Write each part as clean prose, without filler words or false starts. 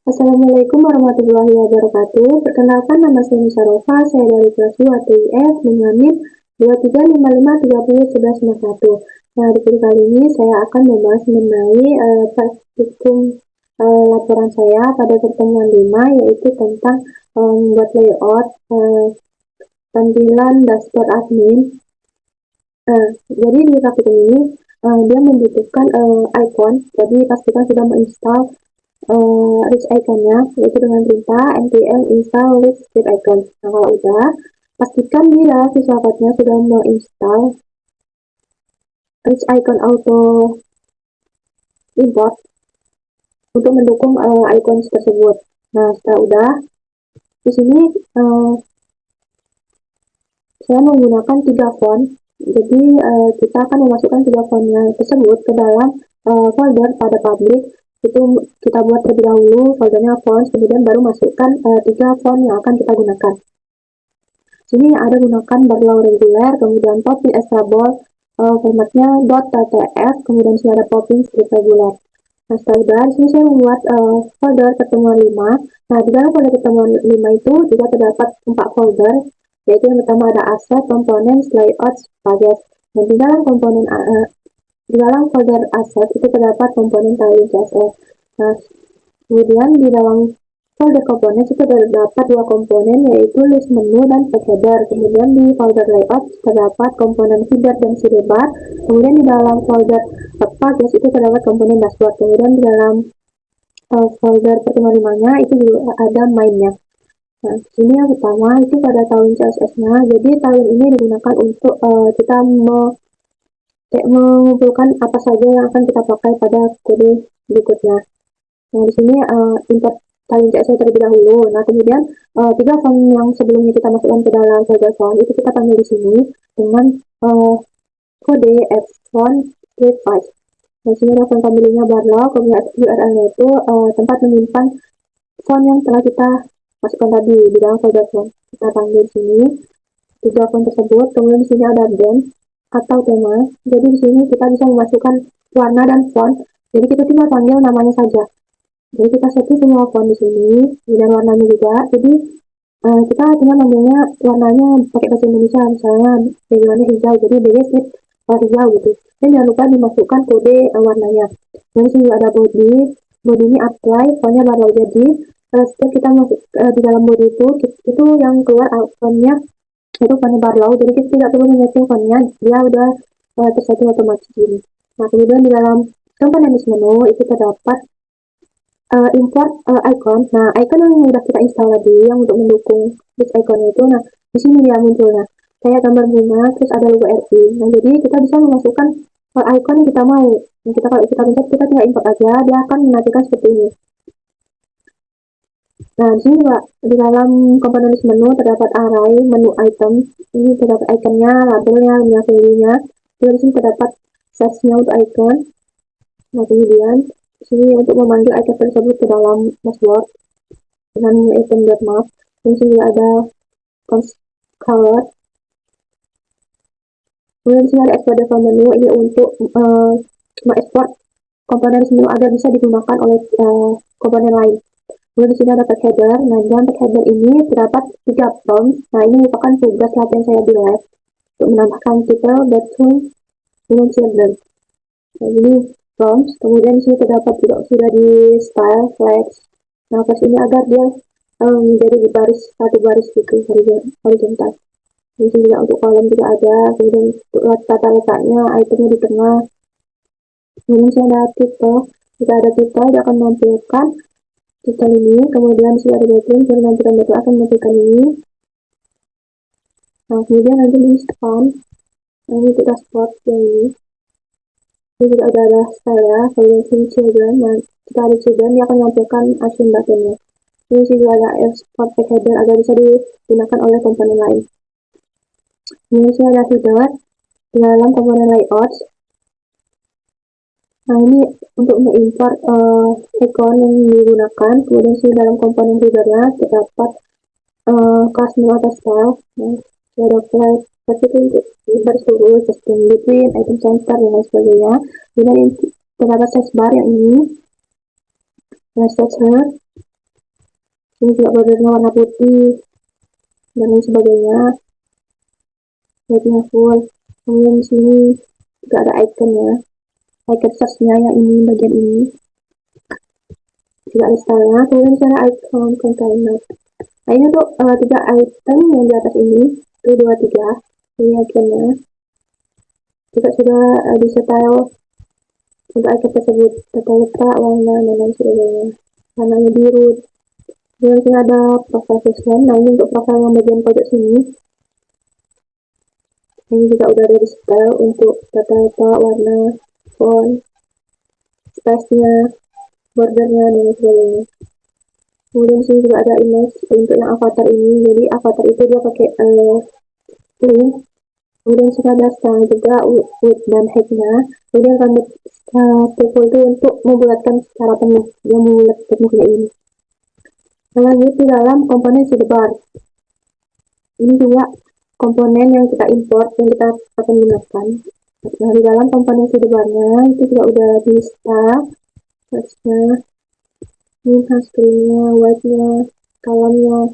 Assalamualaikum warahmatullahi wabarakatuh. Perkenalkan, nama saya Musyarofa, saya dari kelas 2 TIF dengan NIM 2355301191. Nah, di video kali ini saya akan membahas mengenai praktikum laporan saya pada pertemuan 5, yaitu tentang membuat layout tampilan dashboard admin. Jadi di praktikum ini dia membutuhkan icon, jadi pastikan sudah menginstal rich iconnya, yaitu dengan perintah npm install rich icon. Nah, kalau udah, pastikan di dalam Visual Code-nya sudah menginstal rich icon auto import untuk mendukung icon tersebut. Nah, setelah udah, di sini saya menggunakan 3 font. Jadi kita akan memasukkan 3 fontnya tersebut ke dalam folder pada public. Itu kita buat terlebih dahulu foldernya fonts, kemudian baru masukkan 3 font yang akan kita gunakan. Sini ada gunakan barlaw reguler, kemudian popping extra bold, formatnya .ttf, kemudian sini ada popping script reguler. Nah, setelah udah, di sini saya membuat folder pertemuan 5. Nah, di dalam folder pertemuan 5 itu juga terdapat 4 folder, yaitu yang pertama ada asset, komponen, layout, pages. Dan di dalam komponen di dalam folder asset itu terdapat komponen tiling CSS. Nah, kemudian di dalam folder komponen itu terdapat 2 komponen, yaitu list menu dan page header. Kemudian di folder layout terdapat komponen header dan sidebar. Kemudian di dalam folder pages itu terdapat komponen dashboard. Kemudian di dalam folder pertemuan 5-nya itu juga ada main-nya. Nah, sini yang pertama itu pada tiling CSS-nya. Jadi tiling ini digunakan untuk kita mengumpulkan apa saja yang akan kita pakai pada kode berikutnya. Nah, di sini import tiling CSS terlebih dahulu. Nah, kemudian 3 font yang sebelumnya kita masukkan ke dalam folder font itu kita panggil di sini dengan kode font script 5. Nah, sini ada font familinya barlaw, kemudian URL-nya itu tempat menyimpan font yang telah kita masukkan tadi di dalam folder font. Kita panggil di sini 3 font tersebut. Kemudian di sini ada brand atau tema. Jadi di sini kita bisa memasukkan warna dan font. Jadi kita tinggal panggil namanya saja. Jadi kita setting semua font di sini dan warnanya juga. Jadi kita tinggal manggilnya warnanya pakai bahasa Indonesia, misalnya backgroundnya hijau, jadi basic hijau gitu. Dan jangan lupa dimasukkan kode warnanya. Dan di sini ada body ini apply, fontnya baru jadi. Setelah kita masuk di dalam body itu yang keluar fontnya itu fontnya barlaw, jadi kita tidak perlu menyeting fontnya, dia udah tersetting otomatis ini. Nah, kemudian di dalam komponen menu itu terdapat import icon. Nah, icon yang sudah kita install tadi yang untuk mendukung this icon itu, nah di sini dia munculnya kayak gambar bunga, terus ada logo RI. Nah, jadi kita bisa memasukkan icon yang kita mau. Nah, kalau kita pencet, kita tinggal import aja, dia akan menantikan seperti ini. Nah, di sini juga di dalam komponen menu terdapat array menu item. Ini terdapat iconnya, labelnya, value-nya. Di sini terdapat size-nya untuk icon. Nah, kemudian di sini untuk memanggil icon tersebut ke dalam dashboard dengan item.map. Di sini ada color. Kemudian di sini ada export default menu, ini untuk mengekspor komponen menu agar bisa digunakan oleh komponen lain. Kemudian di sini ada page header. Nah, dalam page header ini terdapat 3 prompt. Nah, ini merupakan tugas latihan saya di lab untuk menambahkan title, bathroom, dengan children. Nah, ini prompt. Kemudian di sini terdapat juga sudah di style, flex. Nah, flex ini agar dia menjadi di baris, satu baris gitu, horizontal. Di sini juga untuk kolom juga ada. Kemudian untuk tata letaknya, itemnya di tengah. Kemudian di sini ada title. Jika ada title, dia akan menampilkan title ini. Kemudian di sini ada background, jadi nanti itu akan menampilkan ini. Nah, kemudian nanti di font, ini kita dashboard yang ini. Ini juga ada style ya, kemudian sini children. Nah, jika ada children, dia akan menampilkan action buttonnya. Ini juga ada export page header agar bisa digunakan oleh komponen lain. Ini sini ada header di dalam komponen layout. Nah, ini untuk mengimport icon yang digunakan. Kemudian sini dalam komponen headernya terdapat kelas menu atau style. Nah, ada flag seperti itu untuk garis lurus, justin between, item center, dan lain sebagainya. Kemudian terdapat size bar yang ini, nah, stature. Ini juga bordernya warna putih dan lain sebagainya. Baiknya full. Kemudian di sini juga ada iconnya, icon search-nya yang ini, bagian ini juga ada stylenya. Kemudian cara icon container. Nah ini untuk 3 item yang di atas ini, 1, 2, 3 ini iconnya. Juga sudah di-style untuk icon tersebut, tata letak, warna, dan lain sebagainya. Warnanya biru. Kemudian sini ada profile placement. Nah ini untuk profile yang bagian pojok sini. Ini juga udah ada di-style untuk tata letak, warna, font, space-nya, bordernya, dan lain sebagainya. Kemudian sini juga ada image untuk yang avatar ini. Jadi avatar itu dia pakai link. Kemudian sini ada style juga, width dan height-nya. Kemudian rambut table itu untuk membulatkan secara penuh, yang membulat penuh kayak ini. Lanjut di dalam komponen sidebar. Ini juga komponen yang kita import, yang kita akan gunakan. Nah di dalam komponen sidebarnya itu juga udah di style teksnya, ini hasilnya, white-nya, color-nya,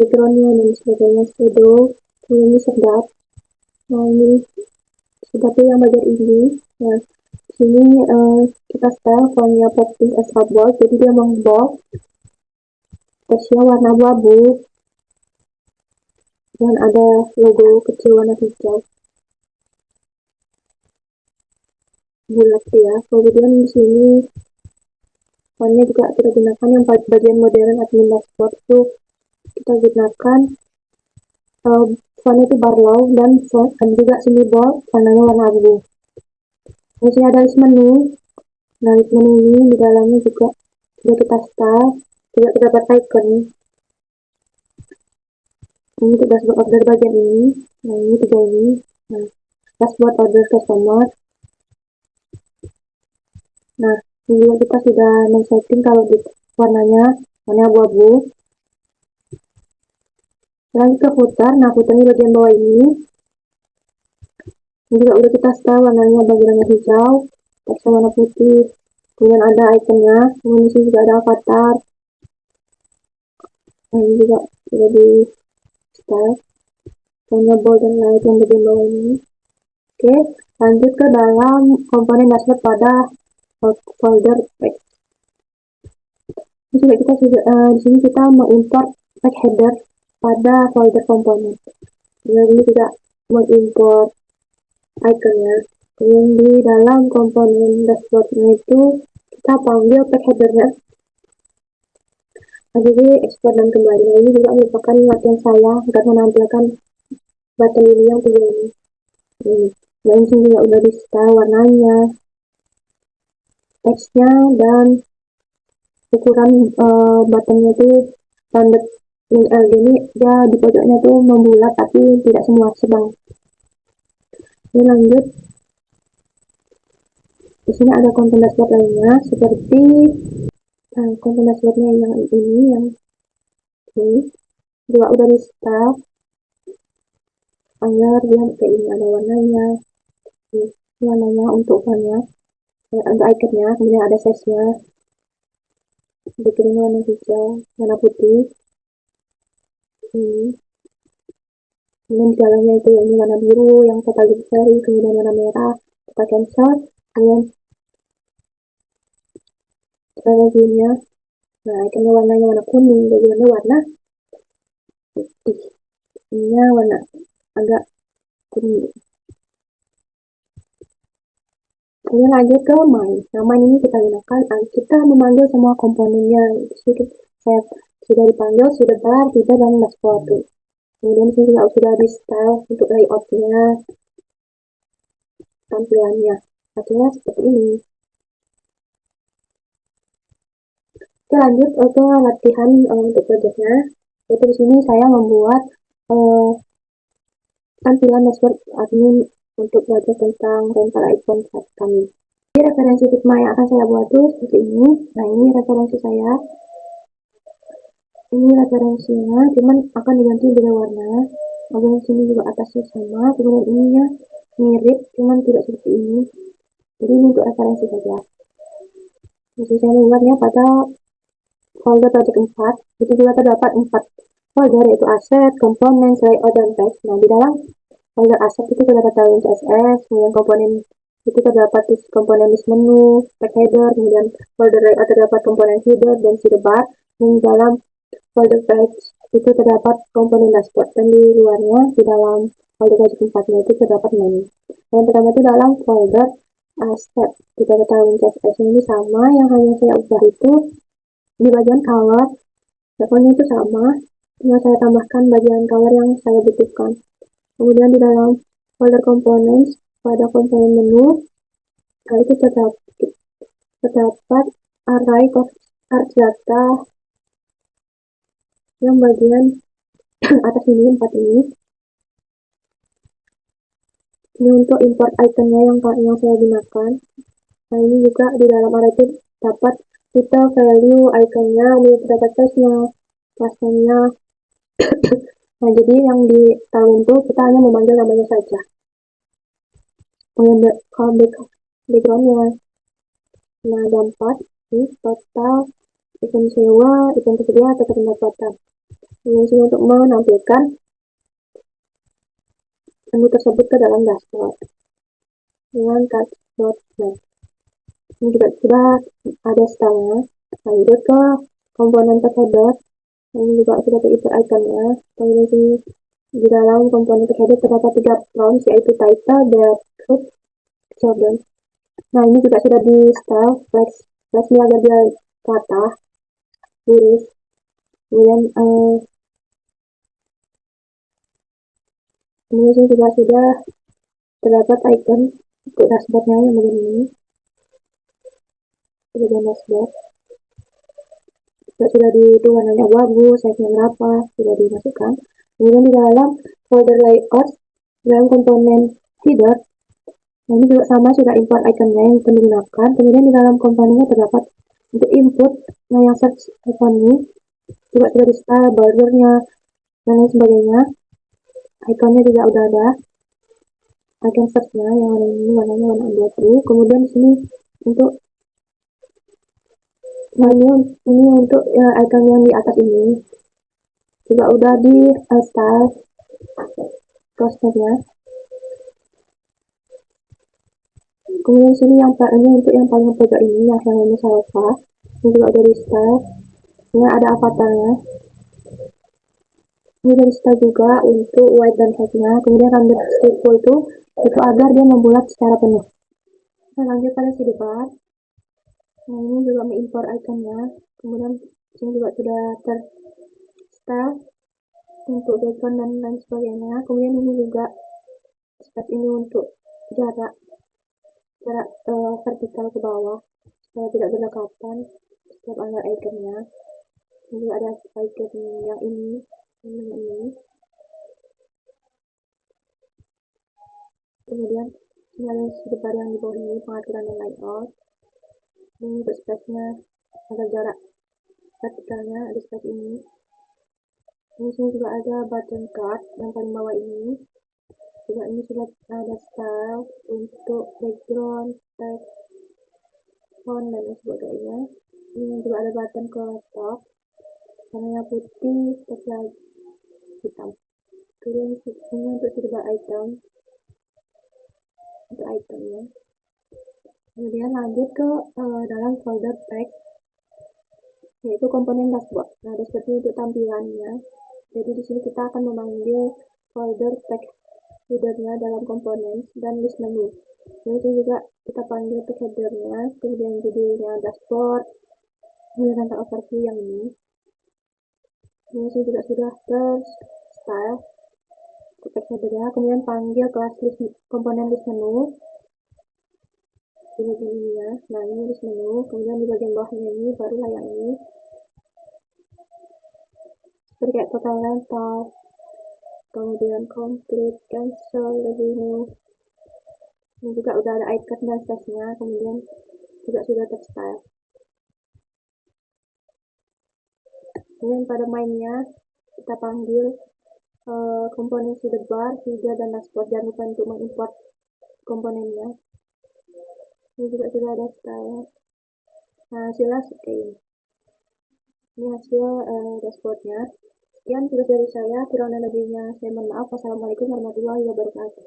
background-nya, dan sebagainya, shadow. Kemudian ini sedap. Nah ini sedapnya yang bagian ini. Nah sini kita style fontnya Poppins extra bold, jadi dia mengbold, teksnya warna abu-abu dan ada logo kecil warna hijau bulat ya. Kemudian di sini fontnya juga kita gunakan yang bagian modern admin dashboard itu kita gunakan fontnya itu Barlow dan font dan juga sini bold warnanya warna abu. Di sini ada list menu. Nah list menu ini di dalamnya juga sudah kita style, juga kita dapat icon. Ini untuk dashboard order bagian ini. Nah ini 3 ini. Nah dashboard order customer. Nah ini juga kita sudah men-setting kalau warnanya warna abu-abu. Lanjut ke footer. Nah footernya bagian bawah ini juga udah kita style warnanya bagian hijau, teksnya warna putih, kemudian ada ikonnya, kemudian di sini juga ada avatar. Nah ini juga udah di style warna bold dan light yang bagian bawah ini. Oke, lanjut ke dalam komponen dashboard pada folder text. Ini juga kita sudah di sini kita mengimport text header pada folder komponen. Kemudian ini juga mengimport iconnya. Kemudian di dalam komponen dashboardnya itu kita panggil text headernya. Nah, jadi ekspor dan kembali. Nah, ini juga merupakan latihan saya agar menampilkan button ini yang tiga ini. Nah, ini juga udah di style warnanya, teksnya, dan ukuran buttonnya itu standar LD ini dia di pojoknya tuh membulat tapi tidak semua sedang. Ini lanjut. Di sini ada konten dashboard lainnya seperti konten dashboardnya yang ini juga udah di style agar dia kayak ini, ada warnanya, warnanya untuk fontnya, untuk iconnya, kemudian ada size-nya, background warna hijau, warna putih, kemudian di dalamnya itu ini warna biru yang total dicari, kemudian warna merah kita cancel, kemudian bagiannya, nah iconnya warnanya warna kuning, bagiannya warna putih, ininya warna agak kuning. Kemudian lanjut ke main. Nah, main ini kita gunakan, kita memanggil semua komponennya. Saya sudah dipanggil, sudah bar, tidak, dan dashboard. Kemudian sini juga sudah di style untuk layoutnya, tampilannya. Hasilnya seperti ini. Oke, lanjut ke latihan untuk projectnya. Yaitu di sini saya membuat tampilan dashboard admin untuk belajar tentang rental iPhone saat kami. Jadi referensi Figma yang akan saya buat itu seperti ini. Nah ini referensi saya. Ini referensinya, cuman akan diganti beda warna. Kemudian sini juga atasnya sama. Kemudian ininya mirip, cuman tidak seperti ini. Jadi ini untuk referensi saja. Jadi saya membuatnya pada folder project 4 itu juga terdapat 4 folder, yaitu aset, komponen, layout, dan text. Nah, di dalam folder aset itu terdapat talent CSS, kemudian komponen itu terdapat di komponen list menu, tag header, kemudian folder layout terdapat komponen header dan sidebar, dan di dalam folder text itu terdapat komponen dashboard, dan di luarnya di dalam folder project 4-nya itu terdapat menu. Yang pertama itu dalam folder aset, kita ketahui CSS ini sama, yang hanya saya ubah itu di bagian color, levelnya itu sama, tinggal saya tambahkan bagian color yang saya butuhkan. Kemudian di dalam folder components, pada komponen menu, itu terdapat array charts data yang bagian atas ini, 4 ini. Ini untuk import itemnya yang saya gunakan. Nah, ini juga di dalam array itu dapat title, value, iconnya, ini terdapat text-nya, class-nya. Nah, jadi yang di talent itu kita hanya memanggil namanya saja. Kemudian background-nya. Nah, ada 4, ini total, event sewa, event tersedia, atau pendapatan. Ini untuk menampilkan menu tersebut ke dalam dashboard dengan touch.net. Ini juga sudah ada stylenya. Lanjut ke komponen tag header. Ini juga sudah terisi iconnya. Kemudian di dalam komponen tag header terdapat 3 prompts, yaitu title, date, group, Jordan. Nah, ini juga sudah di style flexnya agar dia rata, lurus. Kemudian ini juga sudah terdapat icon untuk dashboardnya yang begini ini. Bagian dashboard sudah itu warnanya abu-abu, size-nya berapa, sudah dimasukkan. Kemudian di dalam folder layout, dalam komponen header, nah ini juga sama, sudah import iconnya yang akan digunakan. Kemudian di dalam komponennya terdapat untuk input, nah yang search icon ini juga sudah di style, bordernya, dan lain sebagainya. Iconnya juga udah ada, icon search-nya yang warna ini, warnanya warna abu-abu. Kemudian di sini untuk ini untuk icon yang di atas ini juga udah di style crosshairnya. Kemudian sini yang ini untuk yang paling pojok ini, yang namanya Salva, ini juga udah di style. Ini ada avatarnya. Ini dari style juga untuk white dan height-nya. Kemudian render strippable itu agar dia membulat secara penuh. Nah, lanjut pada sidebar. Nah, ini juga mengimpor iconnya. Kemudian sini juga sudah ter-style untuk background dan lain sebagainya. Kemudian ini juga space ini untuk jarak vertikal ke bawah supaya tidak berdekatan setiap angle iconnya. Ini ada icon yang ini. Kemudian ini ada sidebar yang di bawah ini, pengaturan dan layout. Ini untuk space-nya agar jarak vertikalnya ada space ini. Ini sini juga ada button card yang paling bawah ini. Juga ini sudah ada style untuk background, text, font, dan sebagainya. Ini juga ada button ke top, warnanya putih, teksnya hitam. Kemudian ini untuk sidebar item, untuk itemnya. Kemudian lanjut ke dalam folder text, yaitu komponen dashboard. Nah, seperti untuk tampilannya. Jadi di sini kita akan memanggil folder text headernya dalam komponen dan list menu. Ini juga kita panggil text headernya, kemudian judulnya dashboard, kemudian tentang overview yang ini. Ini juga sudah ter-style text headernya, kemudian panggil kelas list komponen list menu. Ini ya. Nah, ini list menu, kemudian di bagian bawahnya ini barulah yang ini. Seperti kayak total rental, kemudian complete, cancel, revenue. Ini juga udah ada icon dan size-nya, kemudian juga sudah textile. Kemudian pada mainnya kita panggil komponen sidebar, header, dan dashboard. Jangan lupa untuk mengimport komponennya. Ini juga sudah ada style. Nah, hasilnya seperti ini. Ini hasil dashboardnya. Sekian tugas dari saya, kurang dan lebihnya saya mohon maaf. Wassalamualaikum warahmatullahi wabarakatuh.